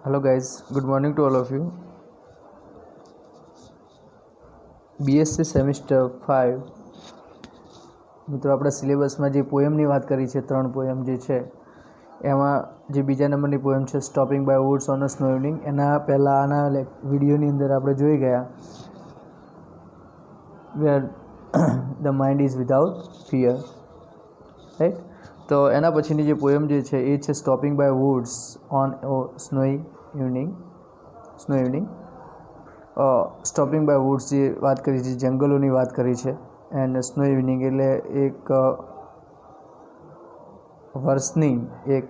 Hello guys, good morning to all of you. BSc semester 5 મિત્રો આપણા સિલેબસમાં જે પોએમની વાત કરી છે 3 પોએમ જે છે એમાં જે બીજા નંબરની પોએમ છે stopping by woods on a snow evening, એના પહેલાં આના વિડીયોની અંદર આપણે જોઈ ગયા where the mind is without fear, right. તો એના પછીની જે પોએમ જે છે એ છે stopping by woods on snow evening. Stopping by woods જે વાત કરી છે, જંગલોની વાત કરી છે. એન્ડ સ્નો ઇવનિંગ એટલે એક વર્ષની એક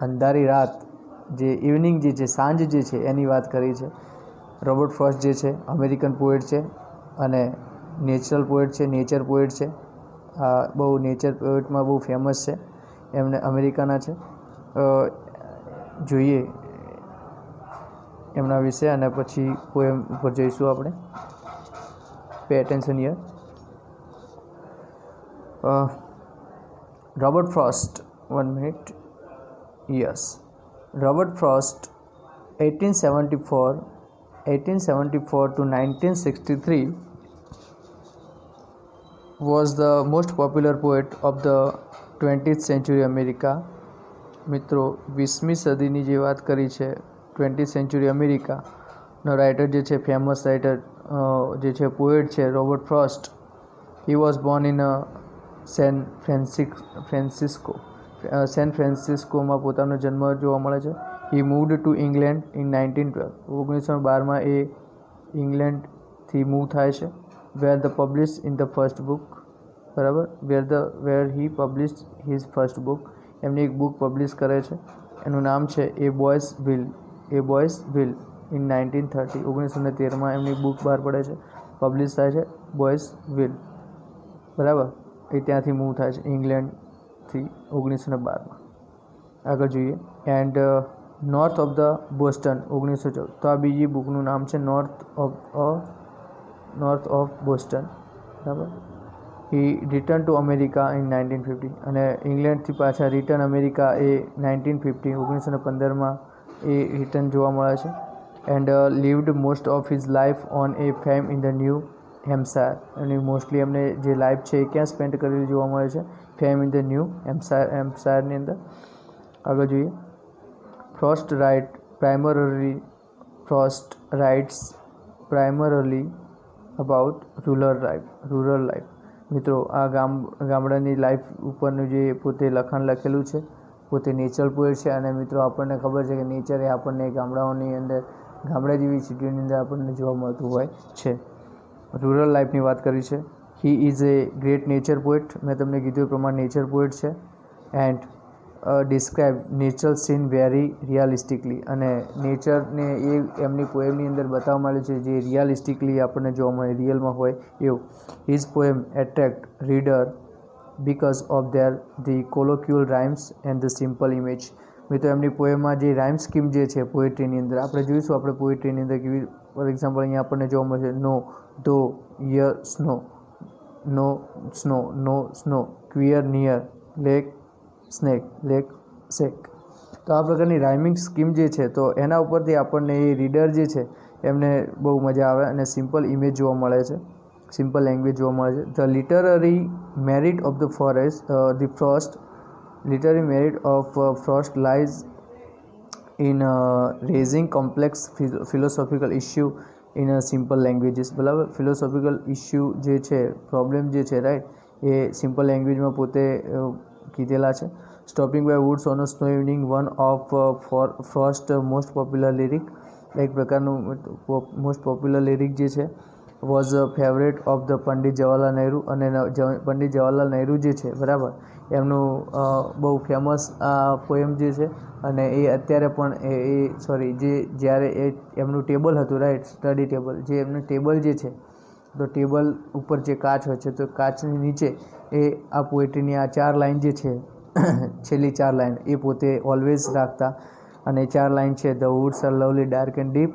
અંધારી રાત, જે ઇવનિંગ જે છે, સાંજ જે છે એની વાત કરી છે. રોબર્ટ ફ્રોસ્ટ જે છે અમેરિકન પોએટ છે અને નેચરલ પોએટ છે, નેચર પોએટ છે. બહુ નેચર પોએટમાં બહુ ફેમસ છે, એમને અમેરિકાના છે. જોઈએ એમના વિશે અને પછી પોએમ ઉપર જઈશું આપણે. Pay attention here. Robert Frost, 1 minute. Yes, Robert Frost, 1874 to 1963, was the most popular poet of the 20th century America. મિત્રો 20મી સદીની જે વાત કરી છે, 20th century અમેરિકાનો રાઇટર જે છે, ફેમસ રાઇટર જે છે, પોએટ છે Robert Frost. He was born in San ફ્રાન્સિસ્કોમાં પોતાનો જન્મ જોવા મળે છે. He moved to England in 1912. 1912માં એ ઇંગ્લેન્ડથી મૂવ થાય છે. Where the publish in the first book, બરાબર. Where he publish his first book, એમની એક બુક પબ્લિશ કરે છે, એનું નામ છે એ બોયઝ વિલ ઇન 1930. 1913માં એમની બુક બહાર પડે છે, પબ્લિશ થાય છે, બોયઝ વિલ, બરાબર. એ ત્યાંથી મૂવ થાય છે ઇંગ્લેન્ડથી 1912માં. આગળ જોઈએ. And north of the Boston 1914. તો આ બીજી બુકનું નામ છે નોર્થ ઓફ બોસ્ટન, બરાબર. He return to America in 1950. અને ઇંગ્લેન્ડથી પાછા રિટર્ન અમેરિકા એ 1915માં એ રિટર્ન જોવા મળે છે. And lived most of his life on a farm in the New Hampshire. અને મોસ્ટલી એમને જે લાઈફ છે એ ક્યાં સ્પેન્ડ કરેલી જોવા મળે છે? ફેમ ઇન ધ ન્યૂ હેમ્પશાયરની અંદર. આગળ જોઈએ. Frost writes primarily about rural life. મિત્રો આ ગામડાની લાઈફ ઉપરનું જે પોતે લખાણ લખેલું છે, પોતે નેચરલ પોએટ છે. અને મિત્રો આપણને ખબર છે કે નેચર એ આપણને ગામડાઓની અંદર, ગામડા જેવી સિટીઓની અંદર આપણને જોવા મળતું હોય છે. રૂરલ લાઈફની વાત કરી છે. He is a great nature poet. મેં તમને કીધું એ પ્રમાણે નેચર પોએટ છે. And describe natural scene very realistically. અને નેચરને એ એમની પોએમની અંદર બતાવવામાં આવ્યું છે જે રિયાલિસ્ટિકલી આપણને જોવા મળે, રિયલમાં હોય એવું. His poem attract reader because of the colloquial rhymes and the simple image. મિત્રો એમની પોએમમાં જે રાઇમ સ્કીમ જે છે પોએટ્રીની અંદર, આપણે જોઈશું આપણે પોએટ્રીની અંદર કેવી. ફોર એક્ઝામ્પલ અહીંયા આપણને જોવા મળશે know, though, year, snow, know snow, queer, near, lake, snake, lake, shake. તો આ પ્રકારની રાઇમિંગ સ્કીમ જે છે, તો એના ઉપરથી આપણને એ રીડર જે છે એમને બહુ મજા આવે અને સિમ્પલ ઇમેજ જોવા મળે છે, સિમ્પલ લેંગ્વેજ જોવા મળે છે. The literary merit of the Frost lies in raising complex philosophical issue in simple languages, બરાબર. ફિલોસોફિકલ ઇસ્યુ જે છે, પ્રોબ્લેમ જે છે, રાઈટ, એ સિમ્પલ લેંગ્વેજમાં પોતે કીધેલા છે. Stopping by woods on a snow evening, one of Frost most popular lyric. એક પ્રકારનું મોસ્ટ પોપ્યુલર લિરિક જે છે, was favourite of the Pandit Jawaharlal Nehru. અને પંડિત જવાહરલાલ નહેરુ જે છે, બરાબર, એમનું બહુ ફેમસ આ પોએમ જે છે. અને એ અત્યારે પણ જ્યારે એમનું ટેબલ હતું, રાઈટ, સ્ટડી ટેબલ, જે એમનું ટેબલ જે છે, તો ટેબલ ઉપર જે કાચ હોય છે, તો કાચની નીચે એ આ પોએટ્રીની આ 4 લાઈન જે છે, છેલ્લી 4 લાઈન એ પોતે ઓલવેઝ રાખતા. અને 4 લાઈન છે, the woods are lovely dark and deep,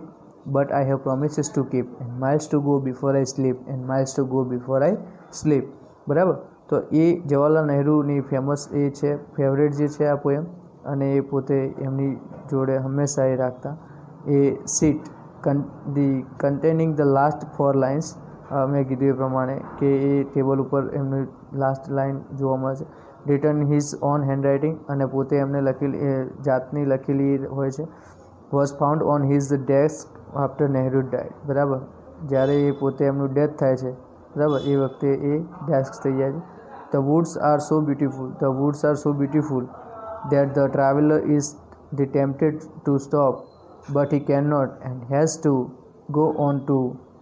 but I have promises to keep, and miles to go before I sleep, બરાબર. તો એ જવાહરલાલ નહેરુની ફેમસ એ છે, ફેવરેટ જે છે આ પોએમ. અને એ પોતે એમની જોડે હંમેશા એ રાખતા. A sheet the containing the last 4 lines, મેં કીધું એ પ્રમાણે કે એ ટેબલ ઉપર એમની લાસ્ટ લાઇન જોવા મળે છે. રિટર્ન હિઝ ઓન હેન્ડરાઇટિંગ, અને પોતે એમને લખેલી જાતની લખેલી હોય છે. Was found on his desk after Nehru died. બરાબર, જ્યારે એ પોતે એમનું ડેથ થાય છે, બરાબર, એ વખતે એ ડેસ્ક થઈ જાય છે. The woods are so beautiful, the woods are so beautiful that the traveler is tempted to stop, but he cannot and has to go on to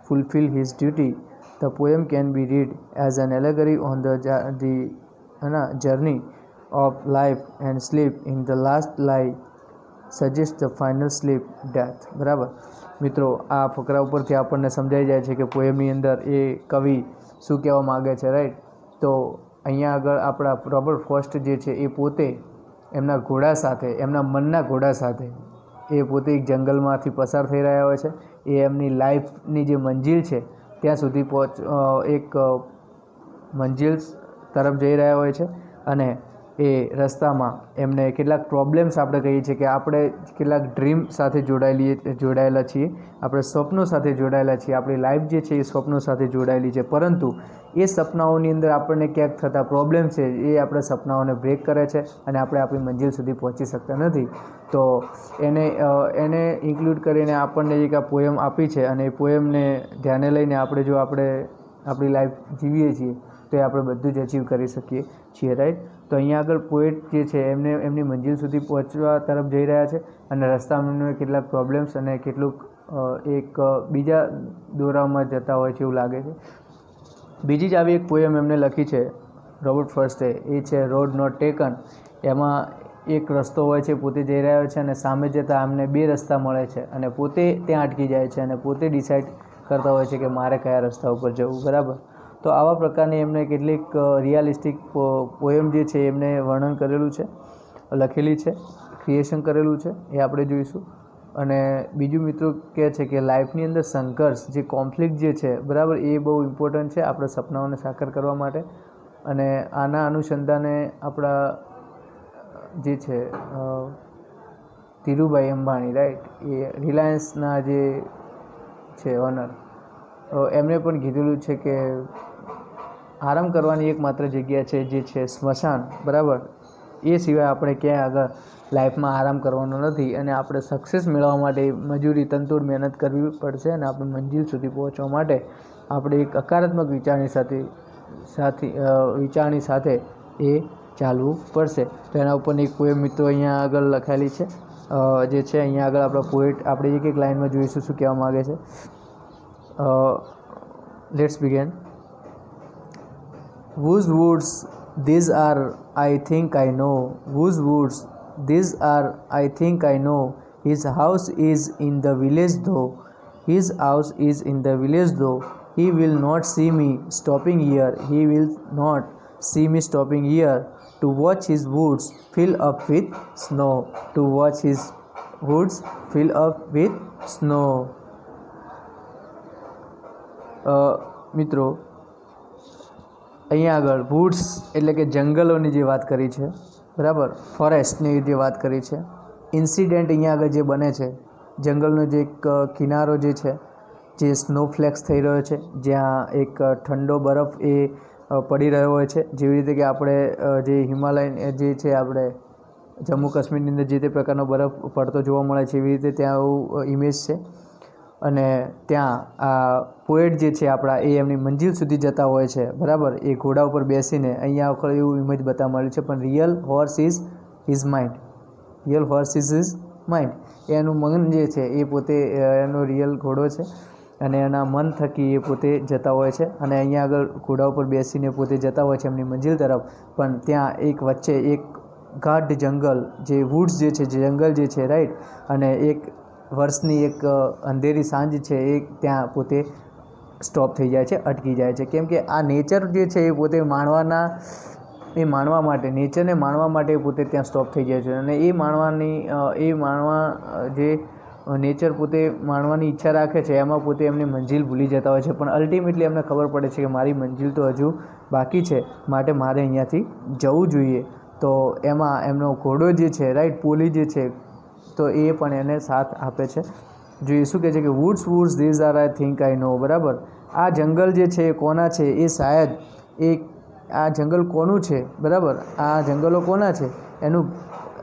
fulfill his duty. The poem can be read as an allegory on the journey of life and sleep. In the last line suggests the final sleep, death. બરાબર મિત્રો, આ ફકરા ઉપરથી આપણને સમજાઈ જાય છે કે પોએમની અંદર એ કવિ શું કહેવા માગે છે, રાઈટ. તો અહીંયા આગળ આપણા રોબર્ટ ફ્રોસ્ટ જે છે એ પોતે એમના ઘોડા સાથે, એમના મનના ઘોડા સાથે એ પોતે એક જંગલમાંથી પસાર થઈ રહ્યા હોય છે. એ એમની લાઈફની જે મંજિલ છે ત્યાં સુધી એક મંજિલ તરફ જઈ રહ્યા હોય છે. અને એ રસ્તામાં એમને કેટલાક પ્રોબ્લેમ્સ આપણે કહીએ છીએ કે આપણે કેટલાક ડ્રીમ સાથે જોડાયેલા છીએ, આપણે સ્વપ્નો સાથે જોડાયેલા છીએ. આપણી લાઈફ જે છે એ સ્વપ્નો સાથે જોડાયેલી છે, પરંતુ એ સપનાઓની અંદર આપણને ક્યાંક થતા પ્રોબ્લેમ છે એ આપણે સપનાઓને બ્રેક કરે છે અને આપણે આપણી મંજિલ સુધી પહોંચી શકતા નથી. તો એને ઇન્ક્લુડ કરીને આપણને એક આ પોએમ આપી છે, અને એ પોએમને ધ્યાને લઈને આપણે જો આપણી લાઈફ જીવીએ છીએ તો એ આપણે બધું જ અચીવ કરી શકીએ છીએ, રાઈટ. તો અહીંયા આગળ પોએટ જે છે એમની મંજિલ સુધી પહોંચવા તરફ જઈ રહ્યા છે, અને રસ્તામાં કેટલાક પ્રોબ્લેમ્સ અને કેટલુંક એક બીજા દોરામાં જતા હોય છે એવું લાગે છે. બીજી જ આવી એક પોએમ એમને લખી છે રોબર્ટ ફ્રોસ્ટે, એ છે રોડ નોટ ટેકન. એમાં એક રસ્તો હોય છે, પોતે જઈ રહ્યો છે અને સામે જતાં એમને 2 રસ્તા મળે છે, અને પોતે ત્યાં અટકી જાય છે અને પોતે ડિસાઇડ કરતા હોય છે કે મારે કયા રસ્તા ઉપર જવું, બરાબર. તો આવા પ્રકારની એમને કેટલીક રિયાલિસ્ટિક પોએમ જે છે એમને વર્ણન કરેલું છે, લખેલી છે, ક્રિએશન કરેલું છે, એ આપણે જોઈશું. અને બીજું મિત્રો કહે છે કે લાઈફની અંદર સંઘર્ષ, જે કોન્ફ્લિક્ટ જે છે, બરાબર, એ બહુ ઇમ્પોર્ટન્ટ છે આપણા સપનાઓને સાકાર કરવા માટે. અને આના અનુસંધાને આપણા જે છે ધીરુભાઈ અંબાણી, રાઈટ, એ રિલાયન્સના જે છે ઓનર, એમણે પણ કીધેલું છે કે આરામ કરવાની એકમાત્ર જગ્યા છે જે છે સ્મશાન, બરાબર. એ સિવાય આપણે ક્યાંય આગળ લાઈફમાં આરામ કરવાનો નથી, અને આપણે સક્સેસ મેળવવા માટે મજૂરી તનતોડ મહેનત કરવી પડશે, અને આપણે મંજિલ સુધી પહોંચવા માટે આપણે એક હકારાત્મક વિચારની સાથે એ ચાલવું પડશે. તો એના ઉપરની એક પોએમ મિત્રો અહીંયા આગળ લખાયેલી છે, જે છે અહીંયા આગળ આપણા પોએટ આપણે એક લાઇનમાં જોઈશું શું કહેવા માગે છે. Let's begin. Whose woods these are, I think I know. Whose woods these are, I think I know. His house is in the village though. His house is in the village though. He will not see me stopping here. He will not see me stopping here to watch his woods fill up with snow. To watch his woods fill up with snow. મિત્રો, અહીંયા આગળ woods એટલે કે જંગલોની જે વાત કરી છે, બરાબર, ફોરેસ્ટની જે વાત કરી છે. ઇન્સિડેન્ટ અહીંયા આગળ જે બને છે, જંગલનો જે એક કિનારો જે છે, જે સ્નોફ્લેક્સ થઈ રહ્યો છે, જ્યાં એક ઠંડો બરફ એ પડી રહ્યો હોય છે, જેવી રીતે કે આપણે જે હિમાલયન જે છે, આપણે જમ્મુ કાશ્મીરની અંદર જે તે પ્રકારનો બરફ પડતો જોવા મળે છે, એવી રીતે ત્યાં એવું ઇમેજ છે. અને ત્યાં આ પોએટ જે છે આપણા, એ એમની મંજિલ સુધી જતા હોય છે, બરાબર, એ ઘોડા ઉપર બેસીને. અહીંયા વખત એવું ઇમેજ બતાવવા મળ્યું છે, પણ real horse is his mind. Real horse is his mind. એનું મન જે છે એ પોતે એનો રિયલ ઘોડો છે, અને એના મન થકી એ પોતે જતા હોય છે. અને અહીંયા આગળ ઘોડા ઉપર બેસીને પોતે જતા હોય છે એમની મંજિલ તરફ. પણ ત્યાં એક વચ્ચે એક ગાઢ જંગલ, જે વુડ્સ જે છે, જે જંગલ જે છે, રાઈટ, અને એક વર્ષની એક અંધેરી સાંજ છે, એ ત્યાં પોતે સ્ટોપ થઈ જાય છે, અટકી જાય છે. કેમ કે આ નેચર જે છે એ પોતે માણવા માટે, નેચરને માણવા માટે પોતે ત્યાં સ્ટોપ થઈ જાય છે. અને જે નેચર પોતે માણવાની ઈચ્છા રાખે છે, એમાં પોતે એમની મંજિલ ભૂલી જતા હોય છે. પણ અલ્ટિમેટલી એમને ખબર પડે છે કે મારી મંજિલ તો હજુ બાકી છે, માટે મારે અહીંયાથી જવું જોઈએ. તો એમાં એમનો ઘોડો જે છે રાઈટ, પોલી જે છે, તો એ પણ એને સાથ આપે છે. જોઈએ શું કહે છે કે woods these are I think I know, બરાબર. આ જંગલ જે છે એ કોના છે, એ શાયદ આ જંગલ કોનું છે, બરાબર. આ જંગલો કોના છે એનું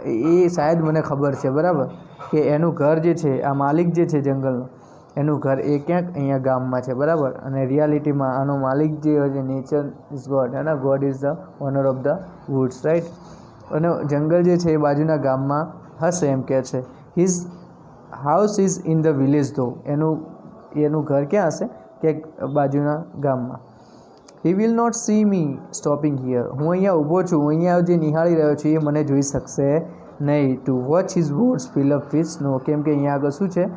એ શાયદ મને ખબર છે, બરાબર. કે એનું ઘર જે છે, આ માલિક જે છે જંગલનો, એનું ઘર એ ક્યાંક અહીંયા ગામમાં છે, બરાબર. અને રિયાલિટીમાં આનો માલિક જે હોય છે, નેચર ઇઝ ગોડ, હે ને, God is the owner of the woods, right. અને જંગલ જે છે એ બાજુના ગામમાં હશે એમ કહે છે. His house is in the village though, એનું ઘર ક્યાં હશે, કે બાજુના ગામમાં. He will not see me stopping here, હું અહીંયા ઊભો છું, હું અહીંયા જે નિહાળી રહ્યો છું એ મને જોઈ શકશે નહીં. To watch his woods fill up with snow, કેમ કે અહીંયા આગળ શું છે,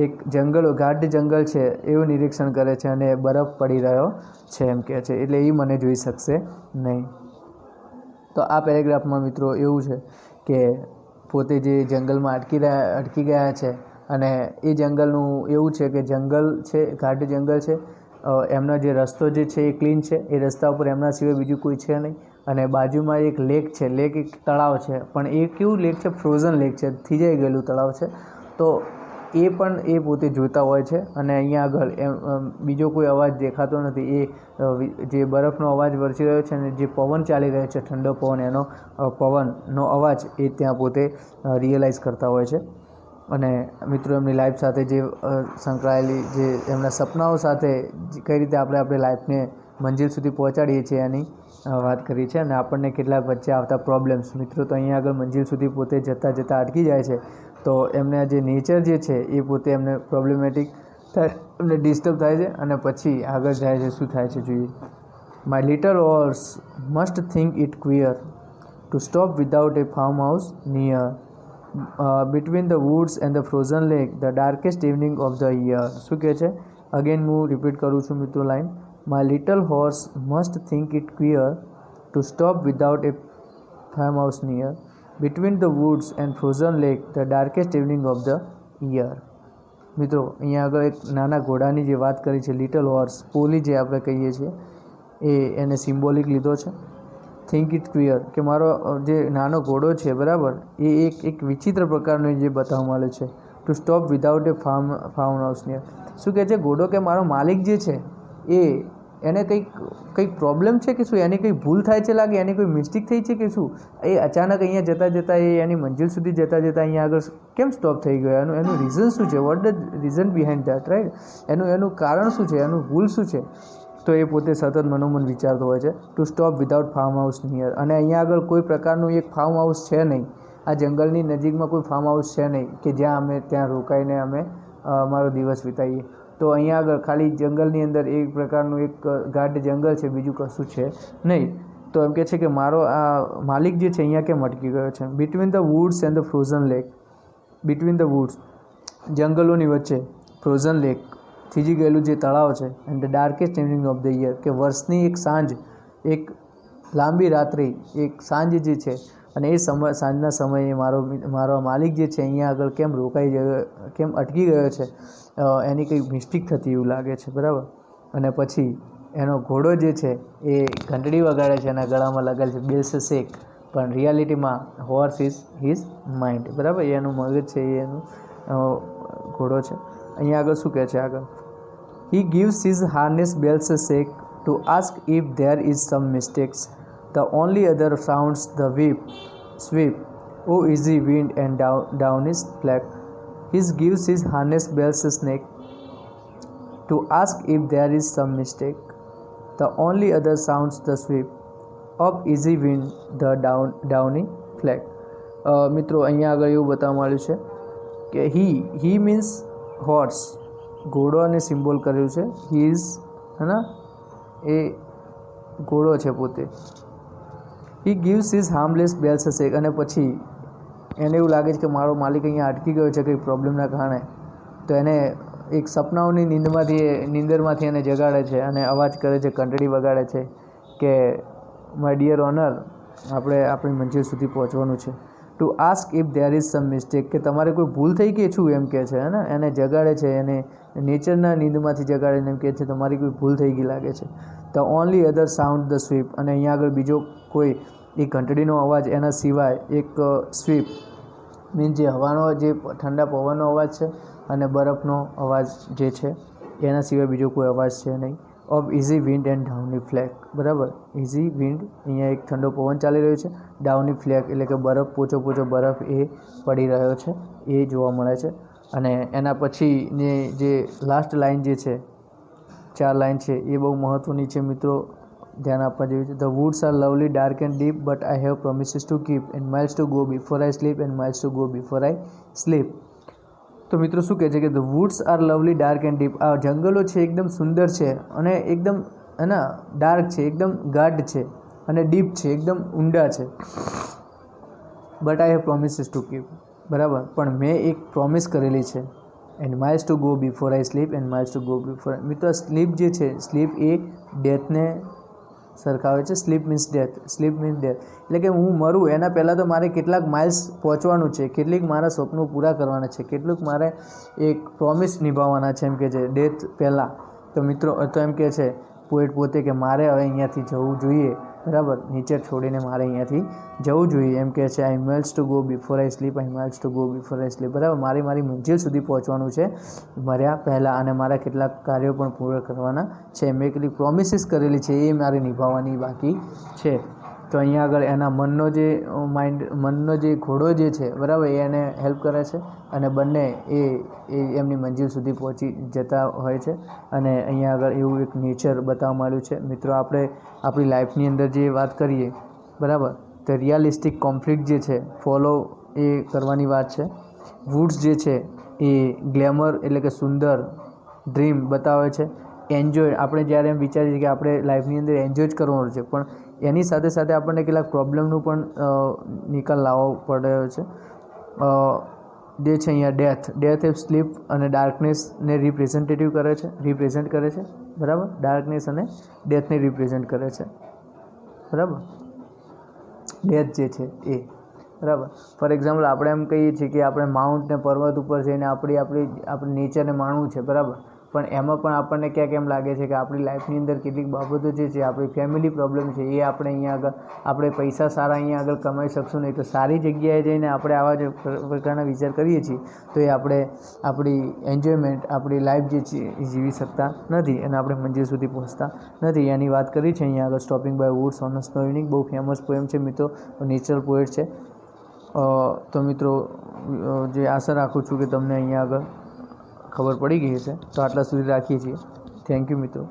એક જંગલ, ગાઢ જંગલ છે એવું નિરીક્ષણ કરે છે અને બરફ પડી રહ્યો છે એમ કહે છે, એટલે એ મને જોઈ શકશે નહીં. તો આ પેરેગ્રાફમાં મિત્રો એવું છે કે પોતે જે જંગલમાં અટકી ગયા છે અને એ જંગલનું એવું છે કે જંગલ છે, ઘાટ જંગલ છે, એમનો જે રસ્તો જે છે એ ક્લીન છે, એ રસ્તા ઉપર એમના સિવાય બીજું કોઈ છે નહીં. અને બાજુમાં એક લેક છે, એક તળાવ છે, પણ એ કેવું લેક છે, ફ્રોઝન લેક છે, થીજાઈ ગયેલું તળાવ છે. તો એ પણ એ પોતે જોતા હોય છે. અને અહીંયા આગળ બીજો કોઈ અવાજ દેખાતો નથી, એ જે બરફનો અવાજ વરસી રહ્યો છે અને જે પવન ચાલી રહ્યો છે, ઠંડો પવન, એનો પવનનો અવાજ એ ત્યાં પોતે રિયલાઇઝ કરતા હોય છે. અને મિત્રો એમની લાઈફ સાથે જે સંકળાયેલી જે એમના સપનાઓ સાથે કઈ રીતે આપણે લાઈફને મંજિલ સુધી પહોંચાડીએ છીએ એની વાત કરી છે. અને આપણને કેટલાક વચ્ચે આવતા પ્રોબ્લેમ્સ, મિત્રો તો અહીંયા આગળ મંજિલ સુધી પોતે જતાં અટકી જાય છે. તો એમને જે નેચર જે છે એ પોતે એમને પ્રોબ્લેમેટિક થાય, એમને ડિસ્ટર્બ થાય છે અને પછી આગળ જાય છે. શું થાય છે જોઈએ. My little horse must think it queer to stop without a farm house near between the woods and the frozen lake, the darkest evening of the year. શું કહે છે, અગેન હું રિપીટ કરું છું મિત્રો line. My little horse must think it queer to stop without a farmhouse near, between the woods and frozen lake, the darkest evening of the year. મિત્રો અહીંયા આગળ એક નાના ઘોડાની જે વાત કરી છે, લિટલ હોર્સ, પોલી જે આપણે કહીએ છીએ, એને સિમ્બોલિક લીધો છે. થિંક ઇટ ક્લિયર, કે મારો જે નાનો ઘોડો છે, બરાબર, એ એક વિચિત્ર પ્રકારનું જે બતાવવામાં આવ્યું છે. To stop without A farm house near, શું કહે છે, ઘોડો કે મારો માલિક જે છે એને કંઈક પ્રોબ્લેમ છે કે શું, એની કંઈ ભૂલ થાય છે, લાગે એની કોઈ મિસ્ટેક થઈ છે કે શું, એ અચાનક અહીંયા જતાં એ એની મંજિલ સુધી જતાં અહીંયા આગળ કેમ સ્ટોપ થઈ ગયો, એનું રીઝન શું છે, vote the reason behind that, right. એનું કારણ શું છે, એનું ભૂલ શું છે. તો એ પોતે સતત મનોમન વિચારતો હોય છે. To stop without farm house near, અને અહીંયા આગળ કોઈ પ્રકારનું એક ફાર્મ હાઉસ છે નહીં, આ જંગલની નજીકમાં કોઈ ફાર્મ હાઉસ છે નહીં કે જ્યાં અમે ત્યાં રોકાઈને અમે અમારો દિવસ વિતાવીએ. તો અહીંયા આગળ ખાલી જંગલની અંદર એક પ્રકારનું એક ગાઢ જંગલ છે, બીજું કશું છે નહીં. તો એમ કહે છે કે મારો આ માલિક જે છે અહીંયા કેમ અટકી ગયો છે. Between the woods and the frozen lake, between the woods, જંગલોની વચ્ચે, ફ્રોઝન લેક, થીજી ગયેલું જે તળાવ છે, and the darkest evening of the year, કે વર્ષની એક સાંજ, એક લાંબી રાત્રિ, એક સાંજ જે છે, અને એ સાંજના સમયે મારો માલિક જે છે અહીંયા આગળ કેમ રોકાઈ ગયો, કેમ અટકી ગયો છે, એની કંઈક મિસ્ટેક થતી એવું લાગે છે, બરાબર. અને પછી એનો ઘોડો જે છે એ ઘંટડી વગાડે છે, એના ગળામાં લગાડે છે બેલ્સ શેક, પણ રિયાલિટીમાં હોર્સ ઇઝ હિઝ માઇન્ડ, બરાબર. એનું મગજ છે, એ એનું ઘોડો છે. અહીંયા આગળ શું કહે છે આગળ, he gives his harness bells shake to ask if there is some mistakes, the only other sounds the sweep, of easy wind and down is flake. He gives his harness bells a snake to ask if there is some mistake. The only other sounds the sweep of easy wind, the downy flag. મિત્રો અહીંયા આગળ એવું બતાવવામાં આવ્યું છે કે હી means horse, ઘોડોને symbol કર્યું છે. હી ઇઝ, હે ને, એ ઘોડો છે પોતે. હી ગીવ્સ હિઝ હાર્મલેસ બેલ્સ શેક, અને પછી એને એવું લાગે છે કે મારો માલિક અહીંયા અટકી ગયો છે કંઈ પ્રોબ્લેમના કારણે. તો એને એક સપનાઓની નીંદરમાંથી એને જગાડે છે અને અવાજ કરે છે, ઘંટડી વગાડે છે કે માય ડિયર ઓનર, આપણે આપણી મંજિલ સુધી પહોંચવાનું છે. Two ask if there is sum mistake, કે તમારે કોઈ ભૂલ થઈ ગઈ છું એમ કહે છે, ને એને જગાડે છે, એને નેચરના નીંદમાંથી જગાડીને એમ કહે છે તમારી કોઈ ભૂલ થઈ ગઈ લાગે છે. The only other sound the sweep, અને અહીંયા આગળ બીજો કોઈ એ ઘંટડીનો અવાજ, એના સિવાય એક સ્વીપ મીન્સ જે હવાનો જે ઠંડા પવનનો અવાજ છે અને બરફનો અવાજ જે છે, એના સિવાય બીજો કોઈ અવાજ છે નહીં. ઓફ ઇઝી વિન્ડ એન્ડ ડાઉની ફ્લેક, બરાબર. ઇઝી વિન્ડ, અહીંયા એક ઠંડો પવન ચાલી રહ્યો છે. ડાઉની ફ્લેક એટલે કે બરફ, પોચો પોચો બરફ એ પડી રહ્યો છે, એ જોવા મળે છે. અને એના પછીની જે લાસ્ટ લાઇન જે છે, 4 લાઇન છે, એ બહુ મહત્ત્વની છે મિત્રો, ધ્યાન આપવા જેવી છે. The woods are lovely dark and deep but I have promises to keep and miles to go before I slip and miles to go before I sleep. તો મિત્રો શું કહે છે કે the woods are lovely dark and deep, આ જંગલો છે એકદમ સુંદર છે અને એકદમ ડાર્ક છે, એકદમ ગાઢ છે અને ડીપ છે, એકદમ ઊંડા છે. But I have promises to keep, બરાબર, પણ મેં એક પ્રોમિસ કરેલી છે. And miles to go before I slip and miles to go બિફોર. મિત્રો સ્લીપ જે છે, સ્લીપ એ ડેથને સરખાવે છે. Sleep means death, sleep means death એટલે કે હું મરું એના પહેલાં તો મારે કેટલાક માઇલ્સ પહોંચવાનું છે, કેટલીક મારા સ્વપ્નો પૂરા કરવાના છે, કેટલુંક મારે એક પ્રોમિસ નિભાવવાના છે, એમ કે છે ડેથ પહેલાં. તો મિત્રો તો એમ કે છે પોએટ પોતે કે મારે હવે અહીંયાથી જવું જોઈએ, બરાબર, નેચર છોડીને મારે અહીંયાથી જવું જોઈએ, એમ કહે છે. I miles to go before I sleep, I miles to go before I sleep, બરાબર. મારી મંજિલ સુધી પહોંચવાનું છે મર્યા પહેલાં, અને મારા કેટલાક કાર્યો પણ પૂરા કરવાના છે. મેં કેટલીક પ્રોમિસીસ કરેલી છે, એ મારે નિભાવવાની બાકી છે. તો અહીંયા આગળ એના મનનો જે ઘોડો જે છે, બરાબર, એ એને હેલ્પ કરે છે અને બંને એ એમની મંજિલ સુધી પહોંચી જતા હોય છે. અને અહીંયા આગળ એવું એક નેચર બતાવવામાં આવ્યું છે. મિત્રો આપણે આપણી લાઈફની અંદર જે વાત કરીએ, બરાબર, તો રિયાલિસ્ટિક કોન્ફ્લિક્ટ જે છે ફોલો એ કરવાની વાત છે. વુડ્સ જે છે એ ગ્લેમર એટલે કે સુંદર ડ્રીમ બતાવે છે. એન્જોય, આપણે જ્યારે એમ વિચારીએ છીએ કે આપણે લાઈફની અંદર એન્જોય જ કરવાનું છે, પણ એની સાથે સાથે આપણને કેટલાક પ્રોબ્લેમનું પણ નિકાલ લાવવો પડ્યો છે. જે છે અહીંયા ડેથ એ સ્લીપ અને ડાર્કનેસને રિપ્રેઝન્ટ કરે છે, બરાબર. ડાર્કનેસ અને ડેથને રિપ્રેઝન્ટ કરે છે, બરાબર. ડેથ જે છે એ, બરાબર. ફોર એક્ઝામ્પલ આપણે એમ કહીએ છીએ કે આપણે માઉન્ટ ને પર્વત ઉપર જઈને આપણે નેચરને માણવું છે, બરાબર, પણ એમાં પણ આપણને ક્યાંક એમ લાગે છે કે આપણી લાઈફની અંદર કેટલીક બાબતો જે છે, આપણી ફેમિલી પ્રોબ્લેમ છે, એ આપણે અહીંયા આગળ આપણે પૈસા સારા અહીંયા આગળ કમાઈ શકશું નહીં, તો સારી જગ્યાએ જઈને આપણે આવા જ પ્રકારના વિચાર કરીએ છીએ તો એ આપણે આપણી એન્જોયમેન્ટ, આપણી લાઈફ જે છે એ જીવી શકતા નથી અને આપણે મંજિલ સુધી પહોંચતા નથી. એની વાત કરી છે અહીંયા આગળ. Stopping by woods on a snow evening, બહુ ફેમસ પોએમ છે મિત્રો, નેચરલ પોએટ છે. તો મિત્રો જે આશા રાખું છું કે તમને અહીંયા આગળ ખબર પડી ગઈ હશે. તો આટલા સુધી રાખીએ છીએ. થેન્ક યુ મિત્રો.